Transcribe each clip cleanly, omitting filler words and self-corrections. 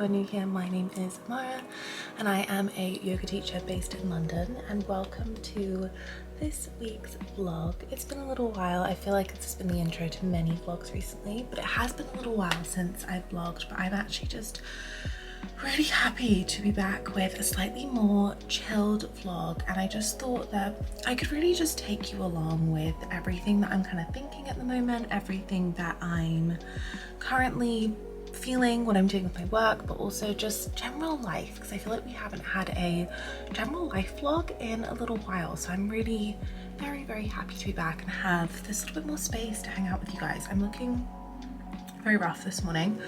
new here, my name is Mara and I am a yoga teacher based in London, and welcome to this week's vlog. It's been a little while. I feel like this has been the intro to many vlogs recently, but it has been a little while since I've vlogged, but I'm actually just really happy to be back with a slightly more chilled vlog, and I just thought that I could really just take you along with everything that I'm kind of thinking at the moment, everything that I'm currently feeling, what I'm doing with my work, but also just general life, because I feel like we haven't had a general life vlog in a little while. So I'm really very happy to be back and have this little bit more space to hang out with you guys. I'm looking very rough this morning.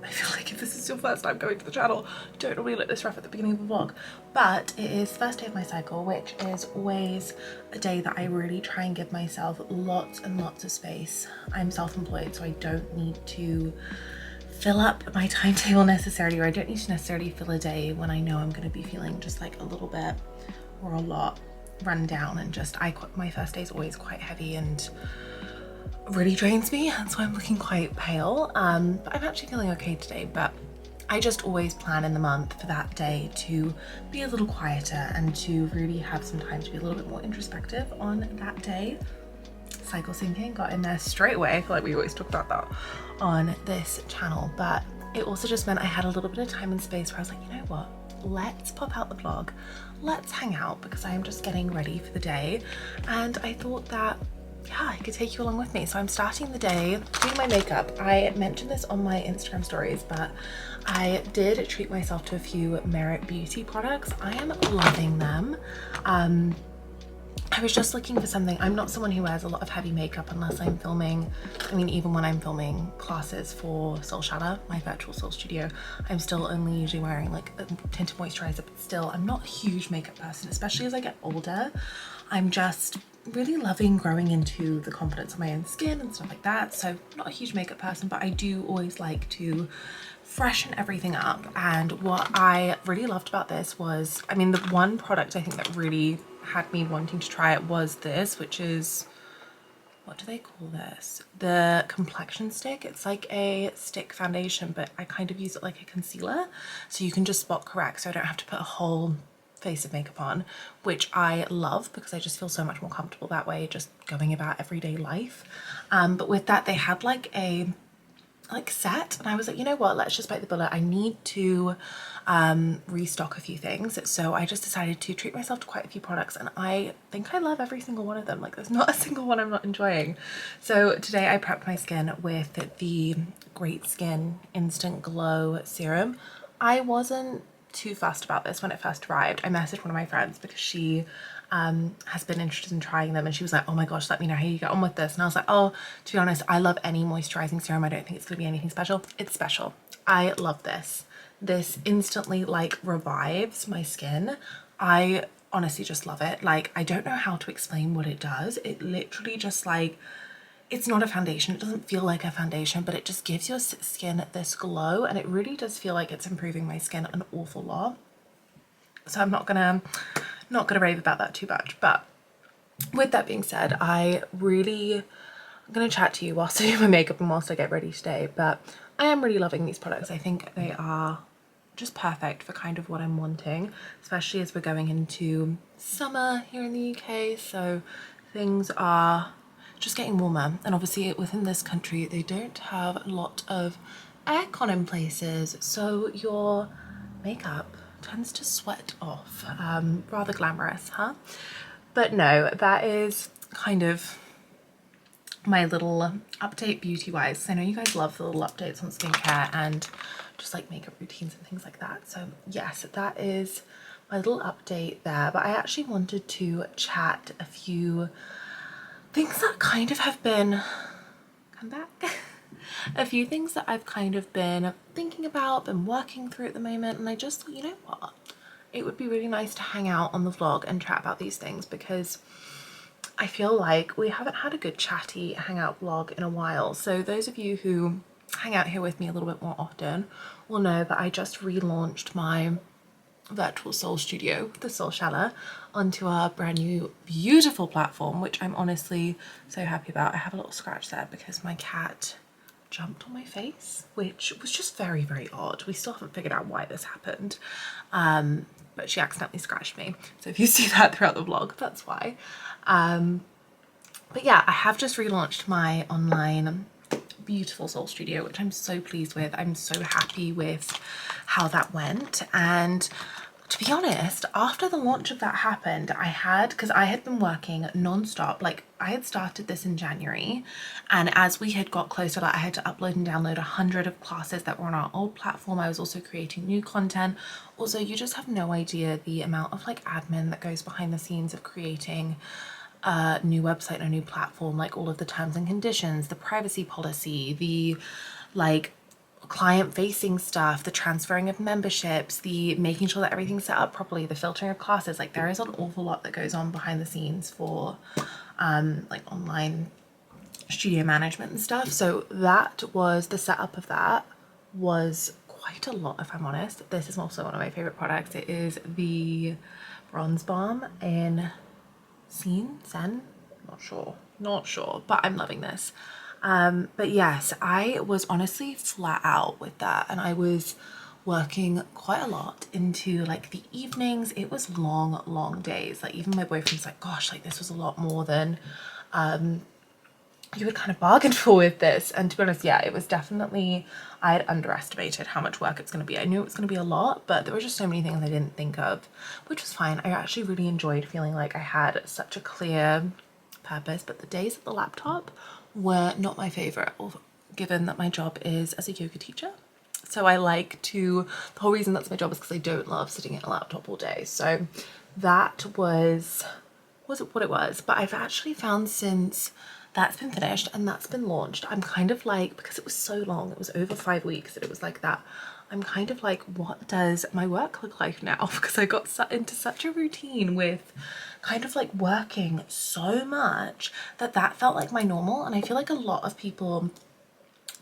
I feel like if this is your first time going to the channel, I don't normally look this rough at the beginning of the vlog, but it is the first day of my cycle, which is always a day that I really try and give myself lots and lots of space. I'm self-employed, so I don't need to fill up my timetable necessarily, or I don't need to necessarily fill a day when I know I'm going to be feeling just like a little bit or a lot run down, and just my first day is always quite heavy and really drains me, and so I'm looking quite pale, but I'm actually feeling okay today. But I just always plan in the month for that day to be a little quieter and to really have some time to be a little bit more introspective on that day. Cycle syncing got in there straight away. I feel like we always talk about that on this channel, but it also just meant I had a little bit of time and space where I was like, you know what, let's pop out the vlog, let's hang out, because I am just getting ready for the day, and I thought that yeah, I could take you along with me. So I'm starting the day doing my makeup. I mentioned this on my Instagram stories, but I did treat myself to a few Merit Beauty products. I am loving them. I was just looking for something. I'm not someone who wears a lot of heavy makeup unless I'm filming. I mean, even when I'm filming classes for Soul Shala, my virtual soul studio, I'm still only usually wearing like a tinted moisturizer, but still I'm not a huge makeup person, especially as I get older. I'm just really loving growing into the confidence of my own skin and stuff like that. So not a huge makeup person, but I do always like to freshen everything up. And what I really loved about this was, I mean, the one product I think that really had me wanting to try it was this, which is, what do they call this? The complexion stick. It's like a stick foundation, but I kind of use it like a concealer, so you can just spot correct, so I don't have to put a whole face of makeup on, which I love because I just feel so much more comfortable that way, just going about everyday life. But with that, they had like a set, and I was like, you know what, let's just bite the bullet. I need to restock a few things, so I just decided to treat myself to quite a few products, and I think I love every single one of them. Like, there's not a single one I'm not enjoying. So today I prepped my skin with the Great Skin Instant Glow Serum. I wasn't too fussed about this when it first arrived. I messaged one of my friends because she has been interested in trying them, and she was like, oh my gosh, let me know how you get on with this. And I was like, oh, to be honest, I love any moisturizing serum. I don't think it's gonna be anything special. It's special. I love this. This instantly like revives my skin. I honestly just love it. Like, I don't know how to explain what it does. It literally just like, it's not a foundation. It doesn't feel like a foundation, but it just gives your skin this glow, and it really does feel like it's improving my skin an awful lot. So I'm not gonna rave about that too much. But with that being said, I'm gonna chat to you whilst I do my makeup and whilst I get ready today. But I am really loving these products. I think they are just perfect for kind of what I'm wanting, especially as we're going into summer here in the UK. So things are just getting warmer, and obviously within this country they don't have a lot of aircon in places, so your makeup tends to sweat off. Rather glamorous, huh? But no, that is kind of my little update beauty wise. I know you guys love the little updates on skincare and just like makeup routines and things like that. So yes, that is my little update there. But I actually wanted to chat a few things that kind of have been, a few things that I've kind of been thinking about, been working through at the moment, and I just thought, you know what, it would be really nice to hang out on the vlog and chat about these things, because I feel like we haven't had a good chatty hangout vlog in a while. So those of you who hang out here with me a little bit more often will know that I just relaunched my virtual soul studio, the Soul Shala, onto our brand new beautiful platform, which I'm honestly so happy about. I have a little scratch there because my cat jumped on my face, which was just very, very odd. We still haven't figured out why this happened. But she accidentally scratched me. So if you see that throughout the vlog, that's why. But yeah, I have just relaunched my online beautiful soul studio, which I'm so pleased with. I'm so happy with how that went. And to be honest, after the launch of that happened, because I had been working non-stop, like I had started this in January, and as we had got closer, like I had to upload and download 100 of classes that were on our old platform. I was also creating new content. Also, you just have no idea the amount of like admin that goes behind the scenes of creating a new website and a new platform, like all of the terms and conditions, the privacy policy, the like client facing stuff, the transferring of memberships, the making sure that everything's set up properly, the filtering of classes. Like there is an awful lot that goes on behind the scenes for like online studio management and stuff. So that was the setup of that was quite a lot, if I'm honest. This is also one of my favorite products. It is the bronze balm in Sen, not sure, but I'm loving this. But yes, I was honestly flat out with that, and I was working quite a lot into like the evenings. It was long days. Like even my boyfriend's like, gosh, like this was a lot more than you would kind of bargain for with this. And to be honest, yeah, it was definitely, I had underestimated how much work it's going to be. I knew it was going to be a lot, but there were just so many things I didn't think of, which was fine. I actually really enjoyed feeling like I had such a clear purpose, but the days at the laptop were not my favorite, given that my job is as a yoga teacher. So I like to, the whole reason that's my job is because I don't love sitting at a laptop all day. So that was what it was. But I've actually found since that's been finished and that's been launched, I'm kind of like, because it was so long, it was over 5 weeks that it was like that, I'm kind of like, what does my work look like now? Because I got into such a routine with kind of like working so much that felt like my normal. And I feel like a lot of people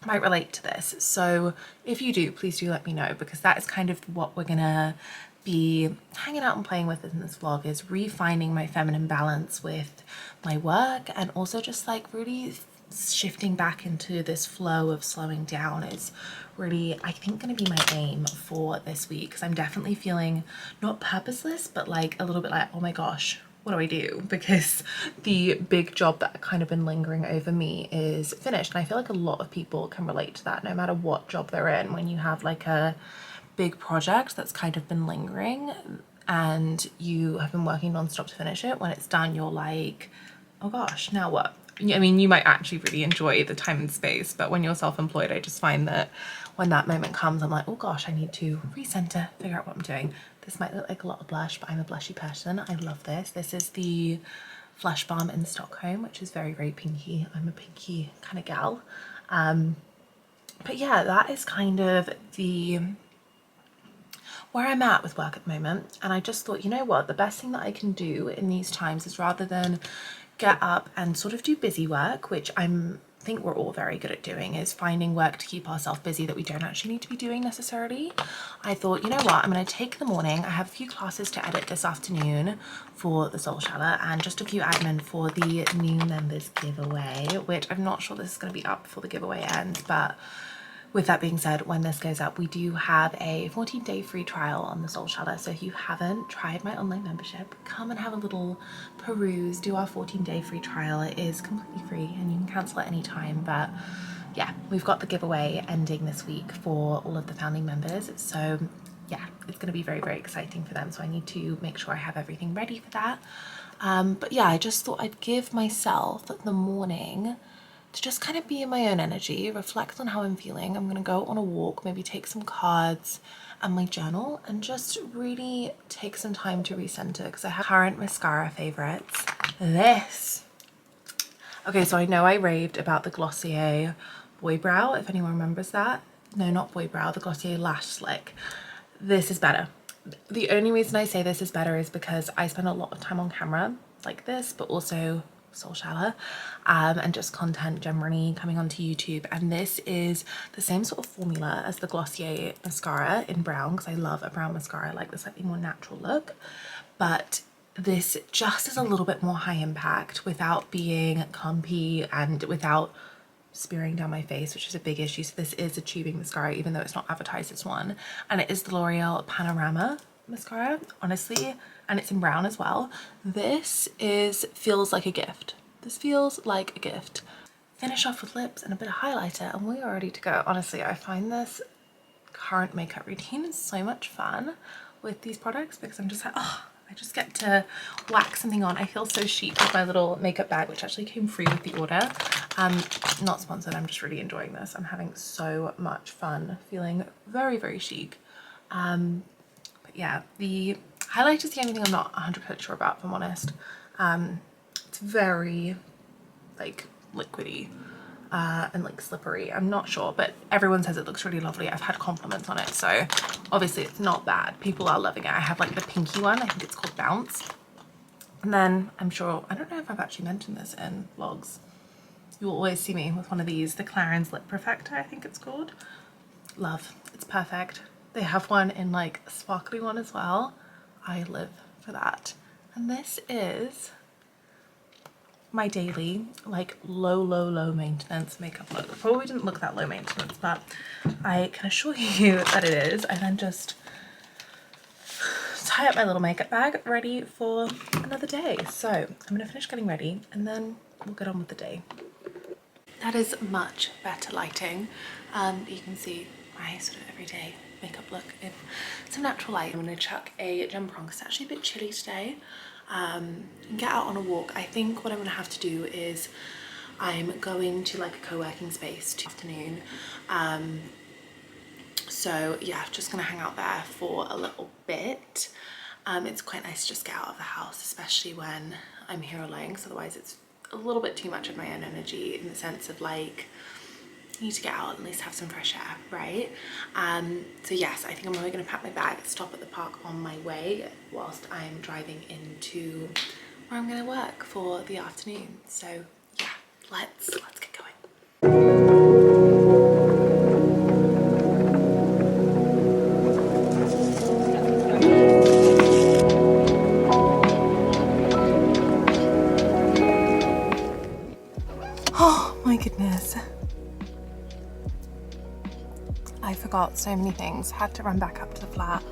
might relate to this. So if you do, please do let me know, because that is kind of what we're gonna be hanging out and playing with in this vlog, is refining my feminine balance with my work, and also just like really shifting back into this flow of slowing down is really, I think, going to be my aim for this week, because I'm definitely feeling not purposeless, but like a little bit like, oh my gosh, what do I do? Because the big job that kind of been lingering over me is finished. And I feel like a lot of people can relate to that, no matter what job they're in. When you have like a big project that's kind of been lingering and you have been working non-stop to finish it, when it's done, you're like, oh gosh, now what? I mean, you might actually really enjoy the time and space, but when you're self-employed, I just find that when that moment comes, I'm like, oh gosh, I need to recenter, figure out what I'm doing. This might look like a lot of blush, but I'm a blushy person. I love this. This is the Flush Balm in Stockholm, which is very, very pinky. I'm a pinky kind of gal. But yeah, that is kind of where I'm at with work at the moment. And I just thought, you know what, the best thing that I can do in these times is, rather than get up and sort of do busy work, which I think we're all very good at doing, is finding work to keep ourselves busy that we don't actually need to be doing necessarily. I thought, you know what, I'm going to take the morning. I have a few classes to edit this afternoon for the Soul Shala, and just a few admin for the new members giveaway, which I'm not sure this is going to be up before the giveaway ends, but with that being said, when this goes up, we do have a 14-day free trial on the Soul Shala. So if you haven't tried my online membership, come and have a little peruse, do our 14-day free trial. It is completely free and you can cancel at any time. But yeah, we've got the giveaway ending this week for all of the founding members. So yeah, it's going to be very, very exciting for them. So I need to make sure I have everything ready for that. But yeah, I just thought I'd give myself the morning to just kind of be in my own energy, reflect on how I'm feeling. I'm gonna go on a walk, maybe take some cards and my journal, and just really take some time to recenter, because I have current mascara favorites. This. Okay, so I know I raved about the Glossier Boy Brow, if anyone remembers that. No, not Boy Brow, the Glossier Lash Slick. This is better. The only reason I say this is better is because I spend a lot of time on camera like this, but also Soul Shala, and just content generally coming onto YouTube, and this is the same sort of formula as the Glossier mascara in brown, because I love a brown mascara. I like the slightly more natural look, but this just is a little bit more high impact without being clumpy and without spearing down my face, which is a big issue. So this is a tubing mascara, even though it's not advertised as one, and it is the L'Oreal Panorama mascara, honestly, and it's in brown as well. This feels like a gift. This feels like a gift. Finish off with lips and a bit of highlighter and we are ready to go. Honestly, I find this current makeup routine is so much fun with these products because I'm just like, oh, I just get to whack something on. I feel so chic with my little makeup bag, which actually came free with the order. Not sponsored, I'm just really enjoying this. I'm having so much fun, feeling very, very chic. But yeah, the highlight is the only thing I'm not 100% sure about, if I'm honest. It's very like liquidy and like slippery. I'm not sure, but everyone says it looks really lovely. I've had compliments on it, so obviously it's not bad. People are loving it. I have like the pinky one, I think it's called Bounce. And then I'm sure, I don't know if I've actually mentioned this in vlogs, you will always see me with one of these, the Clarins Lip Perfector, I think it's called. Love, it's perfect. They have one in like a sparkly one as well. I live for that. And this is my daily like low maintenance makeup look. It probably didn't look that low maintenance, but I can assure you that it is. I then just tie up my little makeup bag ready for another day. So I'm gonna finish getting ready and then we'll get on with the day. That is much better lighting. You can see my sort of everyday makeup look in some natural light. I'm gonna chuck a jumper on because it's actually a bit chilly today. And get out on a walk. I think what I'm gonna have to do is I'm going to like a co-working space this afternoon. So yeah, just gonna hang out there for a little bit. It's quite nice to just get out of the house, especially when I'm here alone, because otherwise it's a little bit too much of my own energy, in the sense of like, I need to get out and at least have some fresh air, right? So yes, I think I'm probably gonna pack my bag, stop at the park on my way whilst I'm driving into where I'm gonna work for the afternoon. So yeah, let's get going. Oh my goodness. I forgot so many things, had to run back up to the flat,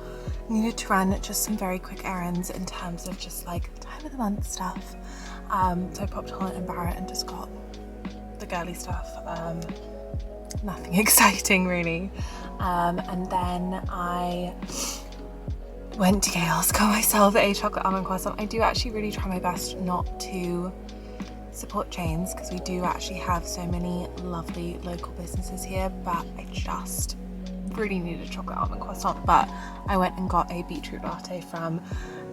needed to run just some very quick errands in terms of just like time of the month stuff. So I popped Holland and Barrett and just got the girly stuff, nothing exciting really. And then I went to Gale's, got myself a chocolate almond croissant. I do actually really try my best not to support chains because we do actually have so many lovely local businesses here, but I just really needed a chocolate almond croissant. But I went and got a beetroot latte from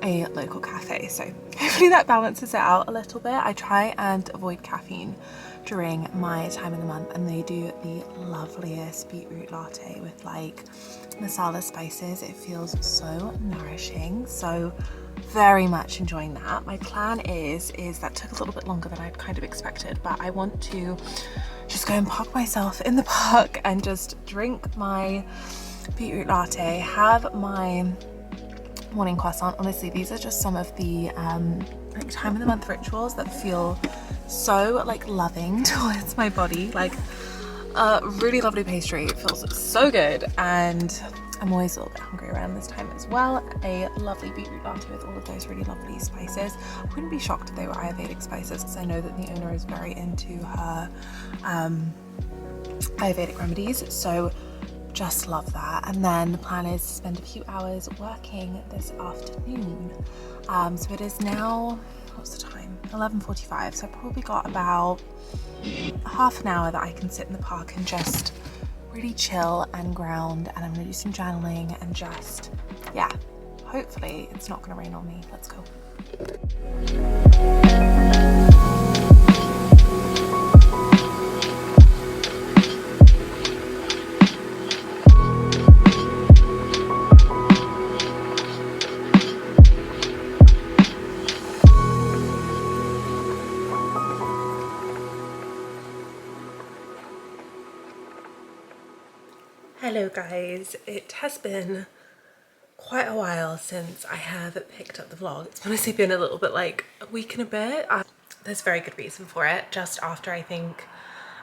a local cafe, so hopefully that balances it out a little bit. I try and avoid caffeine during my time of the month, and they do the loveliest beetroot latte with like masala spices. It feels so nourishing, so very much enjoying that. My plan is that took a little bit longer than I'd kind of expected, but I want to just go and park myself in the park and just drink my beetroot latte, have my morning croissant. Honestly, these are just some of the like time of the month rituals that feel so like loving towards my body. Like really lovely pastry, it feels so good, and I'm always a little bit hungry around this time as well. A lovely beetroot latte with all of those really lovely spices. I wouldn't be shocked if they were Ayurvedic spices, because I know that the owner is very into her Ayurvedic remedies, so just love that. And then the plan is to spend a few hours working this afternoon. So it is now, what's the time? 11:45, so I've probably got about half an hour that I can sit in the park and just really chill and ground, and I'm gonna do some journaling and just, yeah, hopefully it's not gonna rain on me. Let's go. Hello guys, it has been quite a while since I have picked up the vlog. It's honestly been a little bit like a week and a bit. There's a very good reason for it. Just after I think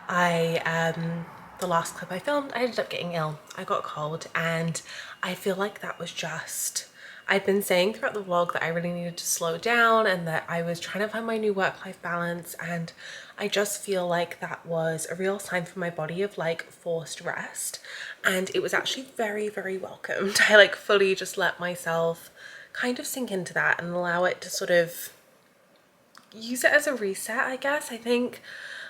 The last clip I filmed, I ended up getting ill. I got a cold, and I feel like that was just, I'd been saying throughout the vlog that I really needed to slow down and that I was trying to find my new work-life balance, and I just feel like that was a real sign for my body of like forced rest, and it was actually very, very welcomed. I like fully just let myself kind of sink into that and allow it to sort of use it as a reset, I guess. I think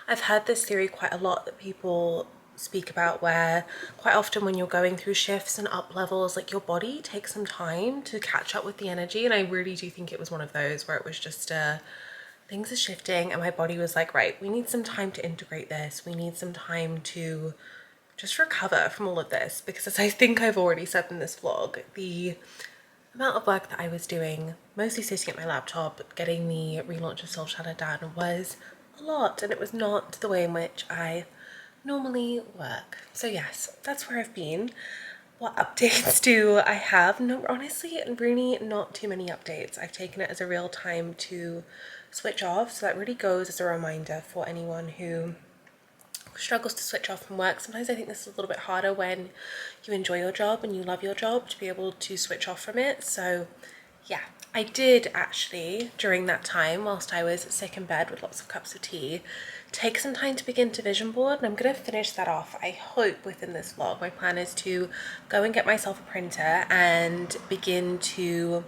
I've heard this theory quite a lot that people speak about, where quite often when you're going through shifts and up levels, like your body takes some time to catch up with the energy. And I really do think it was one of those where it was just things are shifting and my body was like, right, we need some time to integrate this. We need some time to just recover from all of this, because as I think I've already said in this vlog, the amount of work that I was doing, mostly sitting at my laptop, getting the relaunch of Soul Shala done, was a lot, and it was not the way in which I normally work. So yes, that's where I've been. What updates do I have? No, honestly, really not too many updates. I've taken it as a real time to switch off, so that really goes as a reminder for anyone who struggles to switch off from work. Sometimes I think this is a little bit harder when you enjoy your job and you love your job, to be able to switch off from it. So yeah, I did actually, during that time, whilst I was sick in bed with lots of cups of tea, take some time to begin to vision board, and I'm going to finish that off, I hope, within this vlog. My plan is to go and get myself a printer and begin to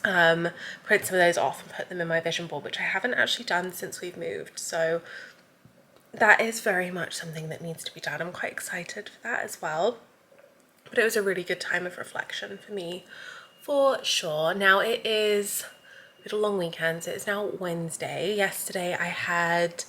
print some of those off and put them in my vision board, which I haven't actually done since we've moved. So that is very much something that needs to be done. I'm quite excited for that as well. But it was a really good time of reflection for me, for sure. Now it is a little long weekend, so it's now Wednesday. Yesterday I had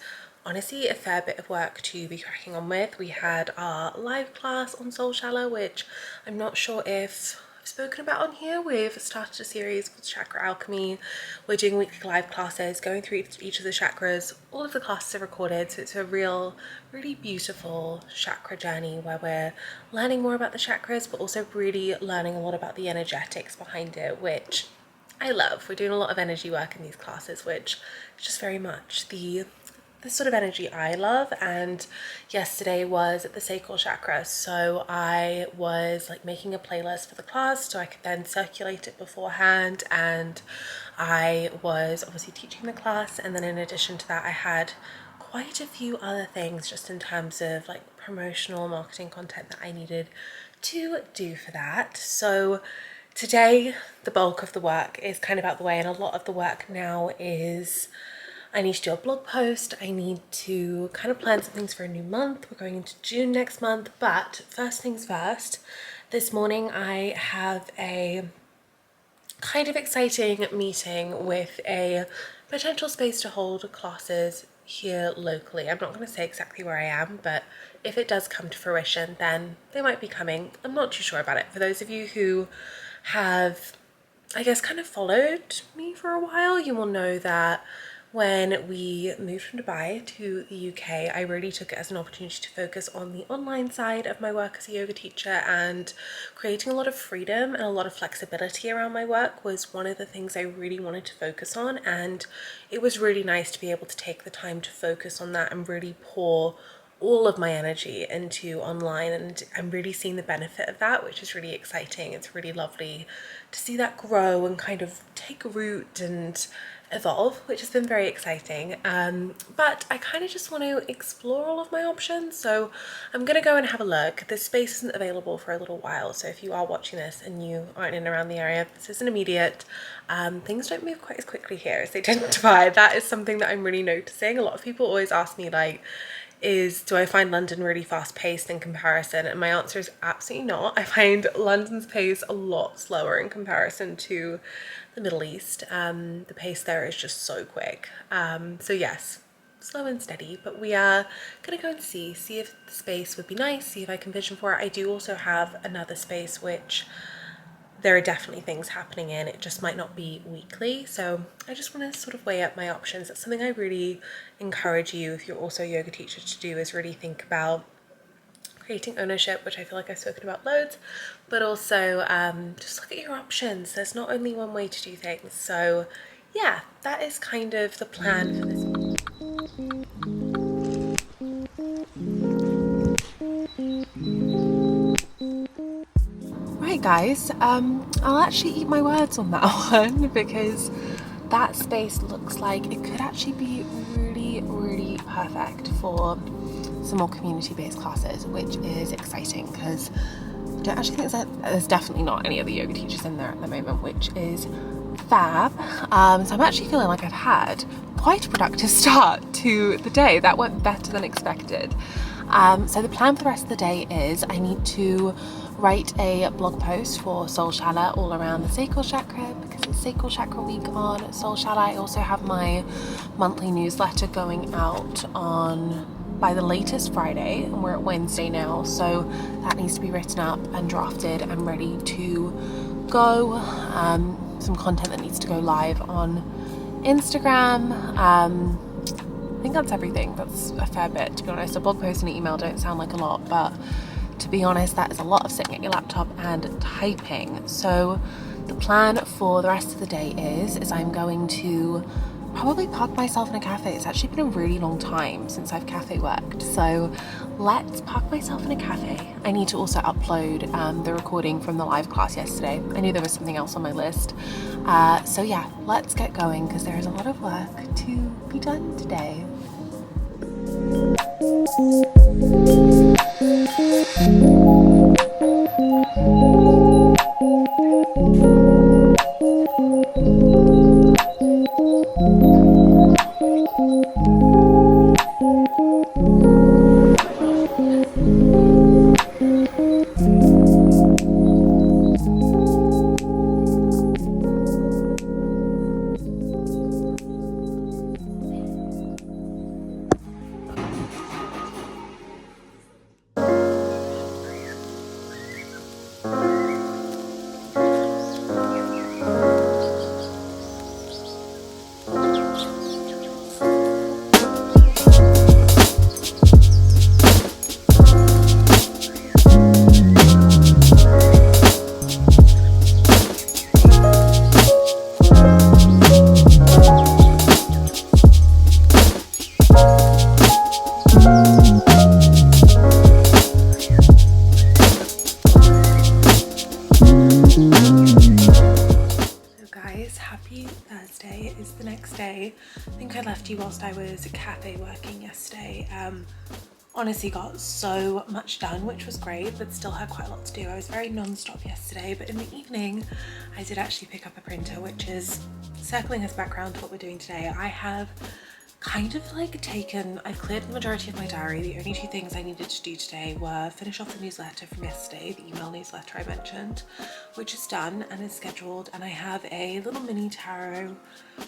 honestly a fair bit of work to be cracking on with. We had our live class on Soul Shala, which I'm not sure if I've spoken about on here. We've started a series called Chakra Alchemy. We're doing weekly live classes, going through each of the chakras. All of the classes are recorded, so it's a really beautiful chakra journey where we're learning more about the chakras, but also really learning a lot about the energetics behind it, which I love. We're doing a lot of energy work in these classes, which is just very much the sort of energy I love. And yesterday was the sacral chakra, so I was like making a playlist for the class so I could then circulate it beforehand, and I was obviously teaching the class, and then in addition to that I had quite a few other things just in terms of like promotional marketing content that I needed to do for that. So today the bulk of the work is kind of out the way, and a lot of the work now is I need to do a blog post. I need to kind of plan some things for a new month. We're going into June next month, but first things first, this morning I have a kind of exciting meeting with a potential space to hold classes here locally. I'm not going to say exactly where I am, but if it does come to fruition, then they might be coming. I'm not too sure about it. For those of you who have, I guess, kind of followed me for a while, you will know that when we moved from Dubai to the UK, I really took it as an opportunity to focus on the online side of my work as a yoga teacher, and creating a lot of freedom and a lot of flexibility around my work was one of the things I really wanted to focus on. And it was really nice to be able to take the time to focus on that and really pour all of my energy into online, and I'm really seeing the benefit of that, which is really exciting. It's really lovely to see that grow and kind of take root and evolve, which has been very exciting. But I kind of just want to explore all of my options, so I'm gonna go and have a look. This space isn't available for a little while, so if you are watching this and you aren't in and around the area, this isn't immediate. Things don't move quite as quickly here as they did in Dubai. That is something that I'm really noticing. A lot of people always ask me like, do I find London really fast paced in comparison? And my answer is absolutely not. I find London's pace a lot slower in comparison to the Middle East. The pace there is just so quick. So yes, slow and steady, but we are gonna go and see if the space would be nice, see if I can vision for it. I do also have another space which there are definitely things happening in. It just might not be weekly, so I just want to sort of weigh up my options. That's something I really encourage you, if you're also a yoga teacher, to do, is really think about creating ownership, which I feel like I've spoken about loads, but also just look at your options. There's not only one way to do things. So yeah, that is kind of the plan for this. guys, I'll actually eat my words on that one because that space looks like it could actually be really perfect for some more community-based classes, which is exciting because I don't actually think there's definitely not any other yoga teachers in there at the moment, which is fab. So I'm actually feeling like I've had quite a productive start to the day. That went better than expected. So the plan for the rest of the day is I need to write a blog post for Soul Shala all around the sacral chakra because it's sacral chakra week on Soul Shala. I also have my monthly newsletter going out by the latest Friday, and we're at Wednesday now, so that needs to be written up and drafted and ready to go. Some content that needs to go live on Instagram. I think that's everything. That's a fair bit, to be honest. A blog post and an email don't sound like a lot, but to be honest, that is a lot of sitting at your laptop and typing. So the plan for the rest of the day is I'm going to probably park myself in a cafe. It's actually been a really long time since I've cafe worked, so let's park myself in a cafe. I need to also upload the recording from the live class yesterday. I knew there was something else on my list. So yeah, let's get going because there is a lot of work to be done today. Happy Thursday is the next day. I think I left you whilst I was cafe working yesterday. Honestly got so much done, which was great, but still had quite a lot to do. I was very non-stop yesterday, but in the evening I did actually pick up a printer, which is circling us back around to what we're doing today. I have kind of like I've cleared the majority of my diary. The only two things I needed to do today were finish off the newsletter from yesterday, the email newsletter I mentioned, which is done and is scheduled, and I have a little mini tarot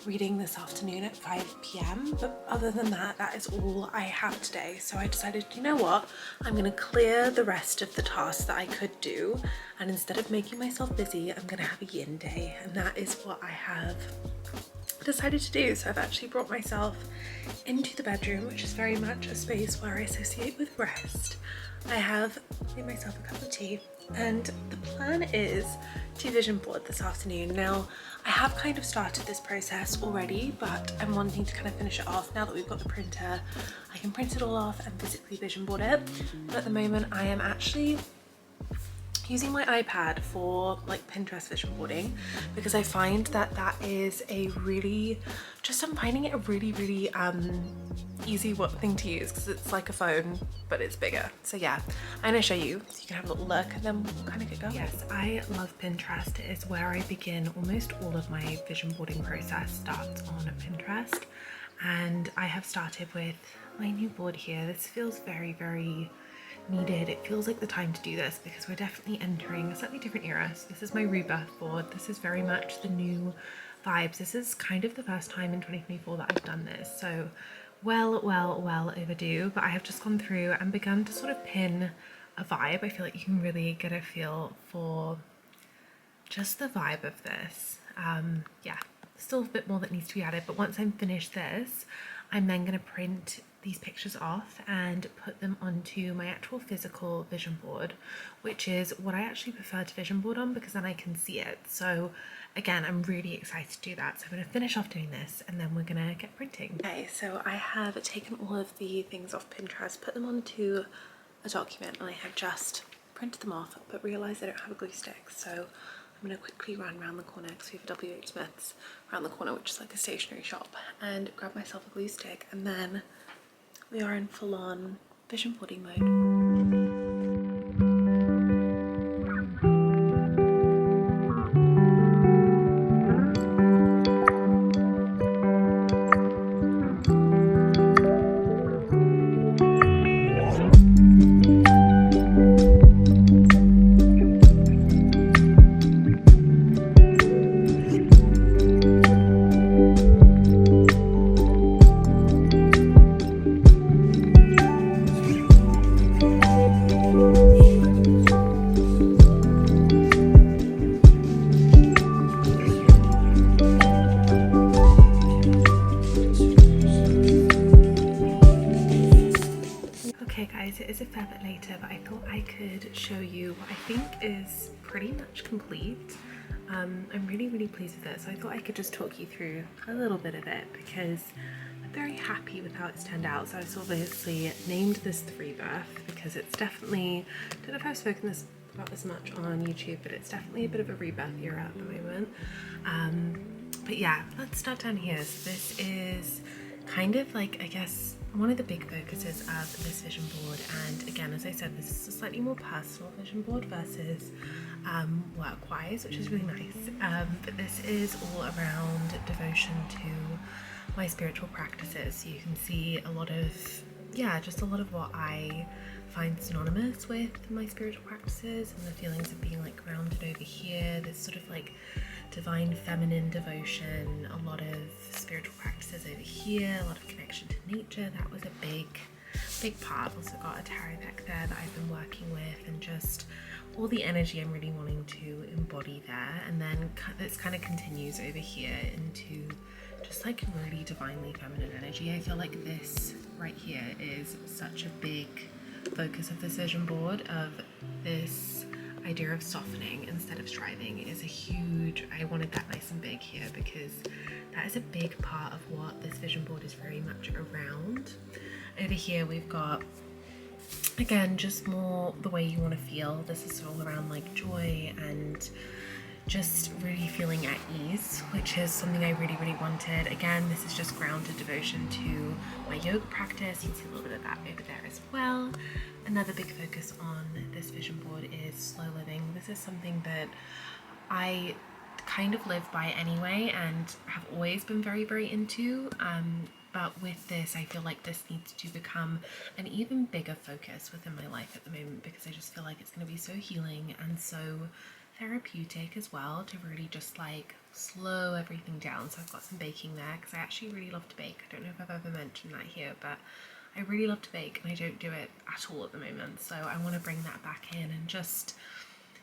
reading this afternoon at 5 p.m. but other than that, that is all I have today. So I decided, you know what, I'm gonna clear the rest of the tasks that I could do, and instead of making myself busy, I'm gonna have a yin day, and that is what I have decided to do. So I've actually brought myself into the bedroom, which is very much a space where I associate with rest. I have made myself a cup of tea, and the plan is to vision board this afternoon. Now, I have kind of started this process already, but I'm wanting to kind of finish it off. Now that we've got the printer, I can print it all off and physically vision board it. But at the moment, I am actually using my iPad for like Pinterest vision boarding because I find that that is I'm finding it a really easy thing to use because it's like a phone but it's bigger. So yeah, I'm gonna show you so you can have a little look and then we'll kind of get going. Yes, I love Pinterest. It is where I begin almost all of my vision boarding process starts on Pinterest, and I have started with my new board here. This feels very needed. It feels like the time to do this because we're definitely entering a slightly different era. So this is my rebirth board. This is very much the new vibes. This is kind of the first time in 2024 that I've done this, so well overdue, but I have just gone through and begun to sort of pin a vibe. I feel like you can really get a feel for just the vibe of this. Yeah, still a bit more that needs to be added, but once I'm finished this, I'm then going to print these pictures off and put them onto my actual physical vision board, which is what I actually prefer to vision board on because then I can see it. So again, I'm really excited to do that. So I'm going to finish off doing this and then we're going to get printing. Okay, so I have taken all of the things off Pinterest, put them onto a document, and I have just printed them off but realised I don't have a glue stick, so I'm going to quickly run around the corner because we have a WH Smith's around the corner, which is like a stationery shop, and grab myself a glue stick, and then we are in full-on vision boarding mode. Okay guys, it is a fair bit later, but I thought I could show you what I think is pretty much complete. I'm really pleased with it, so I thought I could just talk you through a little bit of it because I'm very happy with how it's turned out. So I've obviously named this the rebirth because it's definitely, I don't know if I've spoken about this much on YouTube, but it's definitely a bit of a rebirth era at the moment. But yeah, let's start down here. So this is kind of like, I guess, one of the big focuses of this vision board, and again, as I said, this is a slightly more personal vision board versus work-wise, which is really nice. But this is all around devotion to my spiritual practices. So you can see a lot of, just a lot of what I find synonymous with my spiritual practices and the feelings of being like grounded over here. There's sort of like divine feminine devotion, a lot of spiritual practices over here, a lot of connection to nature. That was a big part. I've also got a tarot deck there that I've been working with, and just all the energy I'm really wanting to embody there. And then this kind of continues over here into just like really divinely feminine energy. I feel like this right here is such a big focus of this vision board, of this idea of softening instead of striving is a huge, I wanted that nice and big here because that is a big part of what this vision board is very much around. Over here we've got, again, just more the way you want to feel. This is all around like joy and just really feeling at ease, which is something I really wanted. Again, this is just grounded devotion to my yoga practice. You can see a little bit of that over there as well. Another big focus on this vision board is slow living. This is something that I kind of live by anyway and have always been very into, but with this I feel like this needs to become an even bigger focus within my life at the moment, because I just feel like it's going to be so healing and so therapeutic as well to really just like slow everything down. So I've got some baking there because I actually really love to bake. I don't know if I've ever mentioned that here, but I really love to bake and I don't do it at all at the moment, so I want to bring that back in. And just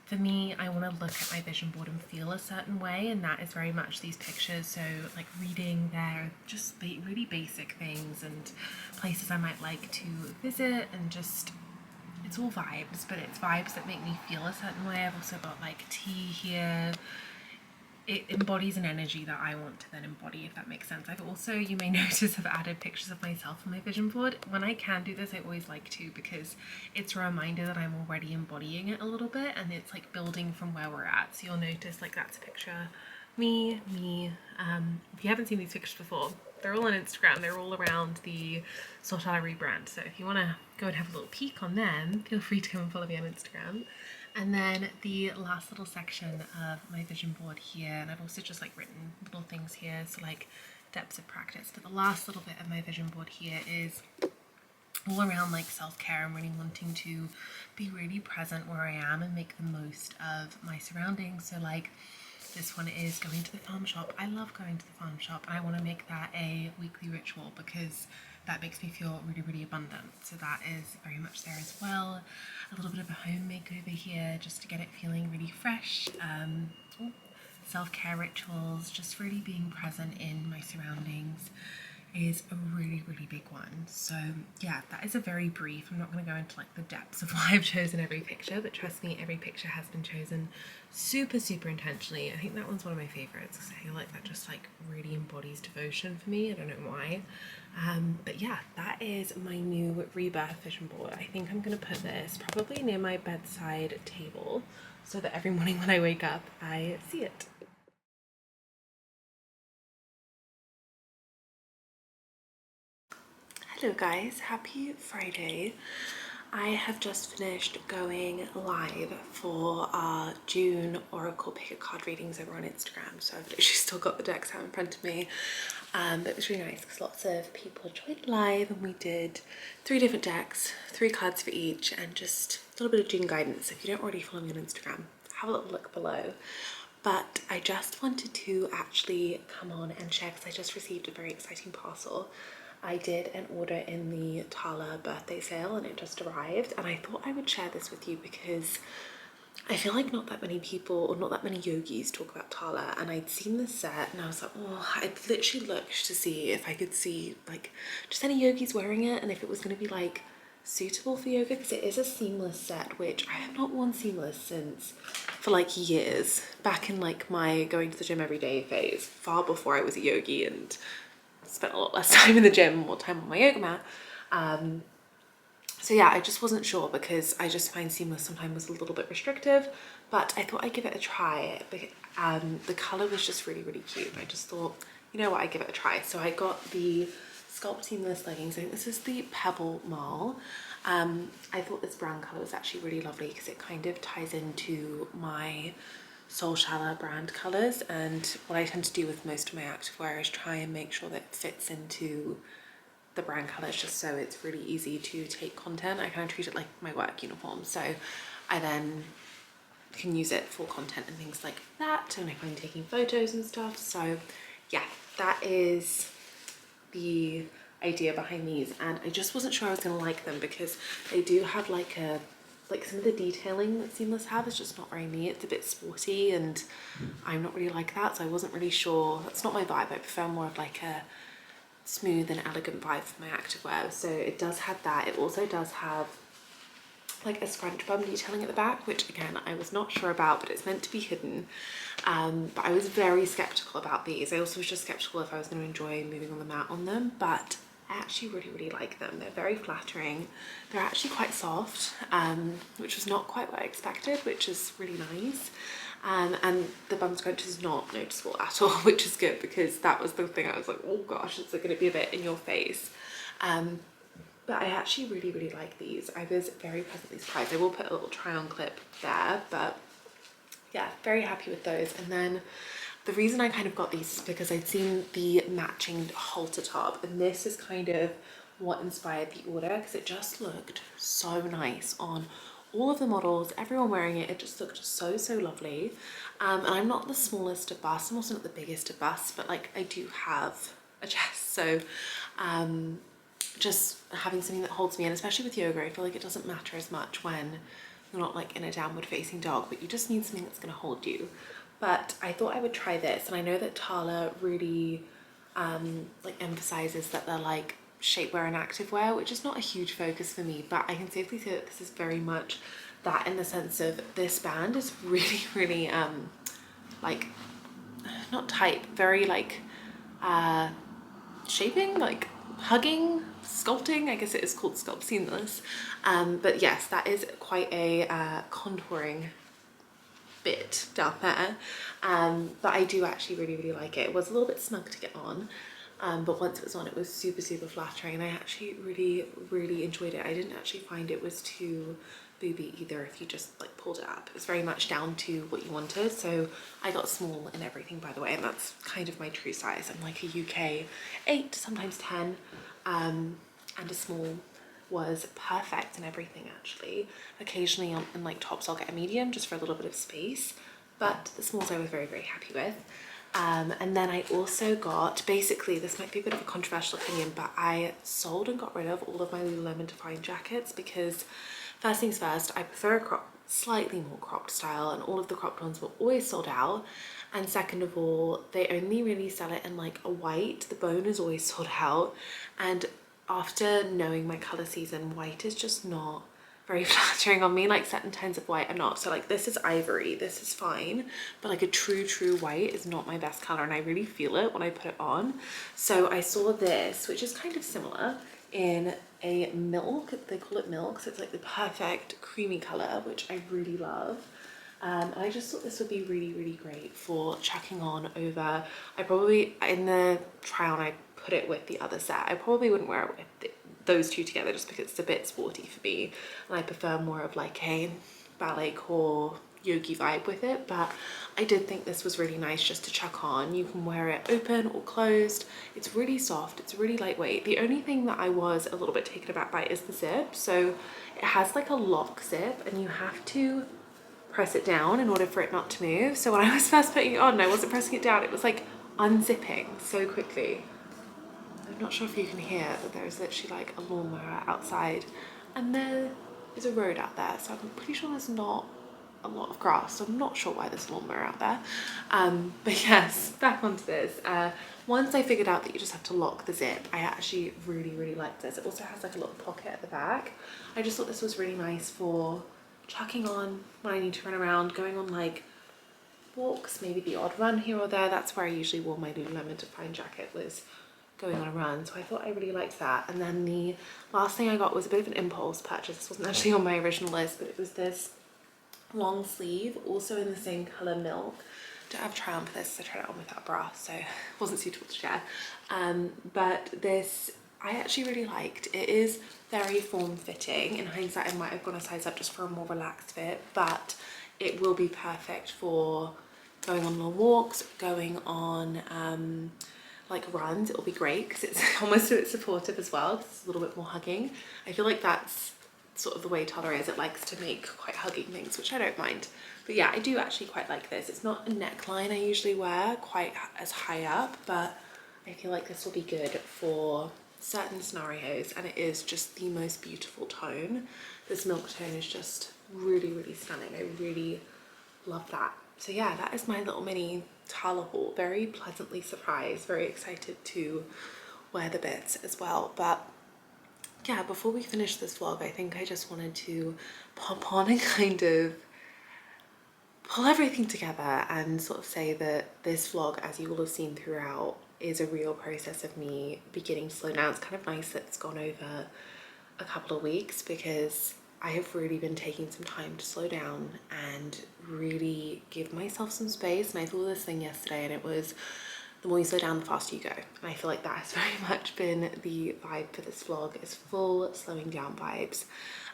for me, I want to look at my vision board and feel a certain way, and that is very much these pictures. So like reading there, just really basic things and places I might like to visit, and just, it's all vibes, but it's vibes that make me feel a certain way. I've also got like tea here. It embodies an energy that I want to then embody, if that makes sense. I've also, you may notice, I've added pictures of myself on my vision board. When I can do this, I always like to, because it's a reminder that I'm already embodying it a little bit, and it's like building from where we're at. So you'll notice like that's a picture of me. If you haven't seen these pictures before, they're all on Instagram. They're all around the Soul Shala rebrand. So if you want to go and have a little peek on them, feel free to come and follow me on Instagram. And then the last little section of my vision board here, and I've also just like written little things here, so like depths of practice, but the last little bit of my vision board here is all around like self-care and really wanting to be really present where I am and make the most of my surroundings. So like this one is going to the farm shop. I love going to the farm shop. I want to make that a weekly ritual because that makes me feel really abundant. So that is very much there as well. A little bit of a home makeover here just to get it feeling really fresh. Self-care rituals, just really being present in my surroundings. is a really big one. So yeah, that is a very brief. I'm not going to go into like the depths of why I've chosen every picture, but trust me, every picture has been chosen super intentionally. I think that one's one of my favorites because I feel like that just like really embodies devotion for me. I don't know why. But yeah, that is my new rebirth vision board. I think I'm going to put this probably near my bedside table so that every morning when I wake up I see it. Hello guys, happy Friday. I have just finished going live for our June Oracle Pick a Card readings over on Instagram, so I've literally still got the decks out in front of me, but it was really nice because lots of people joined live and we did 3 different decks, 3 cards for each, and just a little bit of June guidance. If you don't already follow me on Instagram, have a little look below. But I just wanted to actually come on and share because I just received a very exciting parcel. I did an order in the Tala birthday sale and it just arrived, and I thought I would share this with you because I feel like not that many people or not that many yogis talk about Tala, and I'd seen this set and I was like, oh, I'd literally looked to see if I could see like just any yogis wearing it and if it was going to be like suitable for yoga, because it is a seamless set, which I have not worn seamless since for like years, back in like my going to the gym every day phase, far before I was a yogi and spent a lot less time in the gym, more time on my yoga mat. So yeah, I just wasn't sure because I just find seamless sometimes a little bit restrictive, but I thought I'd give it a try. The color was just really cute. I just thought, you know what, I'd give it a try. So I got the Sculpt Seamless leggings. I think this is the Pebble Mall. I thought this brown color was actually really lovely because it kind of ties into my Soul Shala brand colors, and what I tend to do with most of my activewear is try and make sure that it fits into the brand colors just so it's really easy to take content. I kind of treat it like my work uniform, so I then can use it for content and things like that, and if I'm taking photos and stuff. So yeah, that is the idea behind these, and I just wasn't sure I was gonna like them because they do have like some of the detailing that Seamless have is just not very me. It's a bit sporty and I'm not really like that, so I wasn't really sure. That's not my vibe. I prefer more of like a smooth and elegant vibe for my activewear. So it does have that. It also does have like a scrunch bum detailing at the back, which again I was not sure about, but it's meant to be hidden. But I was very skeptical about these. I also was just skeptical if I was going to enjoy moving on the mat on them, but I actually really like them. They're very flattering. They're actually quite soft, which was not quite what I expected, which is really nice. And the bum scrunch is not noticeable at all, which is good because that was the thing. I was like, oh gosh, is it going to be a bit in your face? But I actually really like these. I was very pleasantly surprised. I will put a little try on clip there, but yeah, very happy with those. And then the reason I kind of got these is because I'd seen the matching halter top, and this is kind of what inspired the order because it just looked so nice on all of the models, everyone wearing it. It just looked so lovely. And I'm not the smallest of busts, I'm also not the biggest of busts, but like I do have a chest, so just having something that holds me in, especially with yoga, I feel like it doesn't matter as much when you're not like in a downward facing dog, but you just need something that's going to hold you. But I thought I would try this, and I know that Tala really like emphasizes that they're like shapewear and activewear, which is not a huge focus for me, but I can safely say that this is very much that, in the sense of this band is really like not tight, very like shaping, like hugging, sculpting. I guess it is called Sculpt Seamless. But yes, that is quite a contouring bit down there. But I do actually really like it. It was a little bit snug to get on, but once it was on, it was super flattering, and I actually really enjoyed it. I didn't actually find it was too booby either if you just like pulled it up. It's very much down to what you wanted. So I got small and everything, by the way, and that's kind of my true size. I'm like a UK 8, sometimes 10, and a small was perfect and everything. Actually, occasionally in like tops I'll get a medium just for a little bit of space, but the smalls I was very happy with. And then I also got, basically this might be a bit of a controversial opinion, but I sold and got rid of all of my Lululemon Define jackets because First things first, I prefer a slightly more cropped style, and all of the cropped ones were always sold out. And second of all, they only really sell it in like a white. The bone is always sold out, and after knowing my color season, white is just not very flattering on me. Like certain tones of white are not. So like this is ivory, this is fine, but like a true white is not my best color, and I really feel it when I put it on. So I saw this, which is kind of similar, in a milk. They call it milk, so it's like the perfect creamy color, which I really love. And I just thought this would be really great for chucking on over. I probably, in the try on, I put it with the other set. I probably wouldn't wear it with those two together just because it's a bit sporty for me, and I prefer more of like a ballet core yogi vibe with it. But I did think this was really nice just to chuck on. You can wear it open or closed. It's really soft, it's really lightweight. The only thing that I was a little bit taken aback by is the zip. So it has like a lock zip, and you have to press it down in order for it not to move. So when I was first putting it on and I wasn't pressing it down, it was like unzipping so quickly. I'm not sure if you can hear, but there is literally like a lawnmower outside, and there is a road out there, so I'm pretty sure there's not a lot of grass, so I'm not sure why there's a lawnmower out there. But yes, back onto this. Once I figured out that you just have to lock the zip, I actually really liked this. It also has like a little pocket at the back. I just thought this was really nice for chucking on when I need to run around, going on like walks, maybe the odd run here or there. That's where I usually wore my Lululemon Define jacket, was going on a run. So I thought I really liked that. And then the last thing I got was a bit of an impulse purchase. This wasn't actually on my original list, but it was this long sleeve, also in the same color milk. Don't have a try on for this, so I tried it on without a bra, so it wasn't suitable to share. But this I actually really liked. It is very form-fitting. In hindsight, I might have gone a size up just for a more relaxed fit, but it will be perfect for going on long walks, going on like runs. It will be great because it's almost a bit supportive as well. It's a little bit more hugging. I feel like that's sort of the way Tala is. It likes to make quite hugging things, which I don't mind. But yeah, I do actually quite like this. It's not a neckline I usually wear quite as high up, but I feel like this will be good for certain scenarios, and it is just the most beautiful tone. This milk tone is just really stunning. I really love that. So yeah, that is my little mini Tala haul. Very pleasantly surprised, very excited to wear the bits as well. But yeah, before we finish this vlog, I think I just wanted to pop on and kind of pull everything together and sort of say that this vlog, as you will have seen throughout, is a real process of me beginning to slow down. It's kind of nice that it's gone over a couple of weeks, because I have really been taking some time to slow down and really give myself some space. And I thought this thing yesterday, and it was, the more you slow down, the faster you go. And I feel like that has very much been the vibe for this vlog, is full slowing down vibes.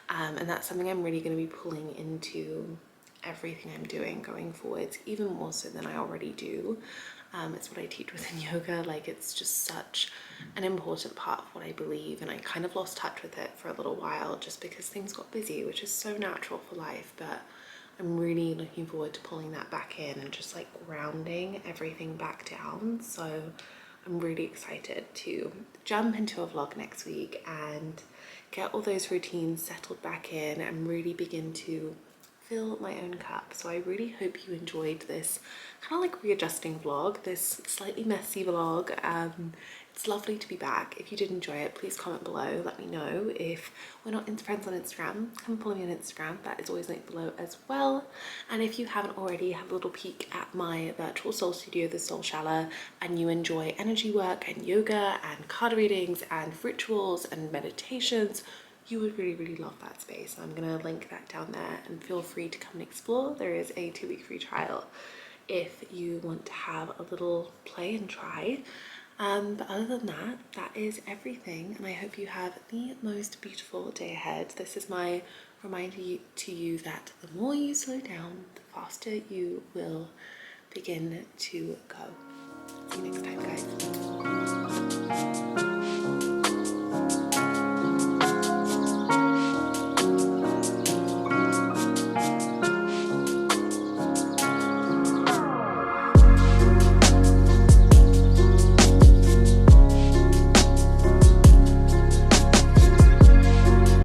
And that's something I'm really going to be pulling into everything I'm doing going forwards, even more so than I already do. It's what I teach within yoga. Like, it's just such an important part of what I believe, and I kind of lost touch with it for a little while just because things got busy, which is so natural for life. But I'm really looking forward to pulling that back in and just like grounding everything back down. So I'm really excited to jump into a vlog next week and get all those routines settled back in and really begin to fill my own cup. So I really hope you enjoyed this kind of like readjusting vlog, this slightly messy vlog. It's lovely to be back. If you did enjoy it, please comment below, let me know. If we're not friends on Instagram, come follow me on Instagram, that is always linked below as well. And if you haven't already, have a little peek at my virtual soul studio, the Soul Shala, and you enjoy energy work and yoga and card readings and rituals and meditations, you would really love that space. I'm gonna link that down there, and feel free to come and explore. There is a 2-week free trial if you want to have a little play and try. But other than that, that is everything, and I hope you have the most beautiful day ahead. This is my reminder to you that the more you slow down, the faster you will begin to go. See you next time, guys.